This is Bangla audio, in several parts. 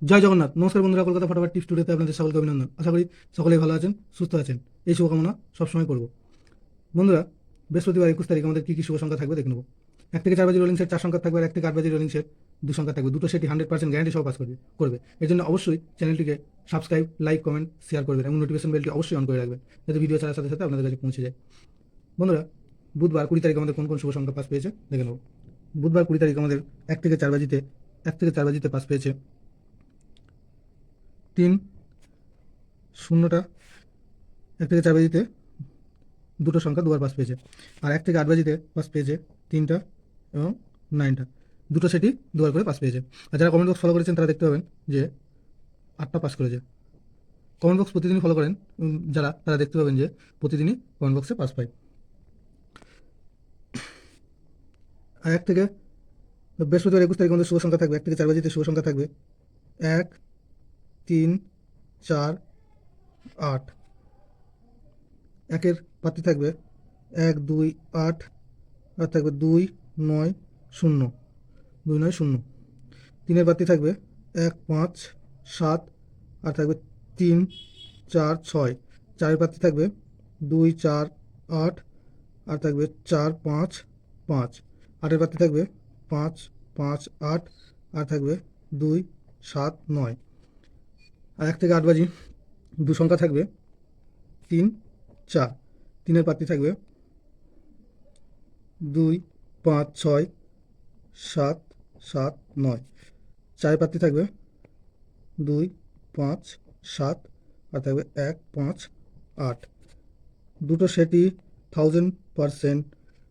জয় জগন্নাথ। নমস্কার বন্ধুরা, কলকাতা ফটাফট টিপস টুডেতে আপনাদের সকলকে অভিনন্দন। আশা করি সকলেই ভালো আছেন, সুস্থ আছেন, এই শুভকামনা সবসময় করব। বন্ধুরা, বৃহস্পতিবার 21 তারিখ আমাদের কী কী শুভ সংখ্যা থাকবে দেখে নেব। 1 থেকে 4 বাজি রোলিং সেট 4 সংখ্যা থাকবে, আর 1 থেকে 8 বাজি রোলিং সেট 2 সংখ্যা থাকবে। দুটো সেটই 100% গ্যারান্টি সহ পাস করবে। এর জন্য অবশ্যই চ্যানেলটিকে সাবস্ক্রাইব, লাইক, কমেন্ট, শেয়ার করবেন এবং নোটিফিকেশন বেলটি অবশ্যই অন করে রাখবেন, যাতে ভিডিও ছাড়ার সাথে সাথে আপনাদের কাছে পৌঁছে যায়। বন্ধুরা, বুধবার 20 তারিখ আমাদের কোন কোন শুভ সংখ্যা পাস পেয়েছে দেখে নেব। বুধবার 20 তারিখ আমাদের 1 থেকে 4 বাজিতে পাস পেয়েছে 3 শূন্যটা। 1 থেকে 4 বাজিতে দুটো সংখ্যা দুবার পাস পেয়েছে, আর 1 থেকে 8 বাজিতে পাস পেয়েছে 3টা এবং 9টা। দুটো সেটই দুবার করে পাস পেয়েছে। আর যারা কমেন্ট বক্স ফলো করেছেন তারা দেখতে পাবেন যে 8টা পাস করেছে। কমেন্ট বক্স প্রতিদিনই ফলো করেন যারা, তারা দেখতে পাবেন যে প্রতিদিনই কমেন্ট বক্সে পাস পায়। আর বৃহস্পতিবার 21 তারিখ আমাদের শুভ সংখ্যা থাকবে, 1 থেকে 4 বাজিতে শুভ সংখ্যা থাকবে 1, 3, 4, 8। একের পাত্রী থাকবে 1, 2, 8, আর থাকবে 2, 9, 0, 2, 9, 0। তিনের পাত্রী থাকবে 1, 5, 7, আর থাকবে 3, 4, 6। চারের পাত্রী থাকবে 2, 4, 8, আর থাকবে 4, 5, 5। আটের পাত্রী থাকবে 5, 5, 8, আর থাকবে 2, 7, 9। আর 1 থেকে 8 বাজি দু সংখ্যা থাকবে 3, 4। তিনের পাত্রী থাকবে 2, 5, 6, 7, 7, 9। চারের পাত্রী থাকবে 2, 5, 7, আর থাকবে 1, 5, 8। দুটো সেটই 1000%,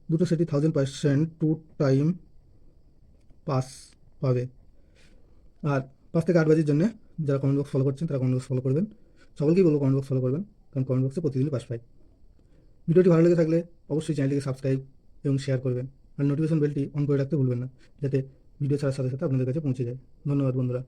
দুটো সেটই 1000% 2 টাইম পাস পাবে। আর 5 থেকে 8 বাজির জন্য যারা কমেন্ট বক্স ফলো করছেন তারা কমেন্ট বক্স ফলো করবেন। সকলকেই বলবো কমেন্ট বক্স ফলো করবেন, কারণ কমেন্ট বক্সে প্রতিদিনই পাস পাই। ভিডিওটি ভালো লেগে থাকলে অবশ্যই চ্যানেলটিকে সাবস্ক্রাইব এবং শেয়ার করবেন, আর নোটিফিকেশন বেলটি অন করে রাখতে ভুলবেন না, যাতে ভিডিও ছাড়ার সাথে সাথে আপনাদের কাছে পৌঁছে যায়। ধন্যবাদ বন্ধুরা।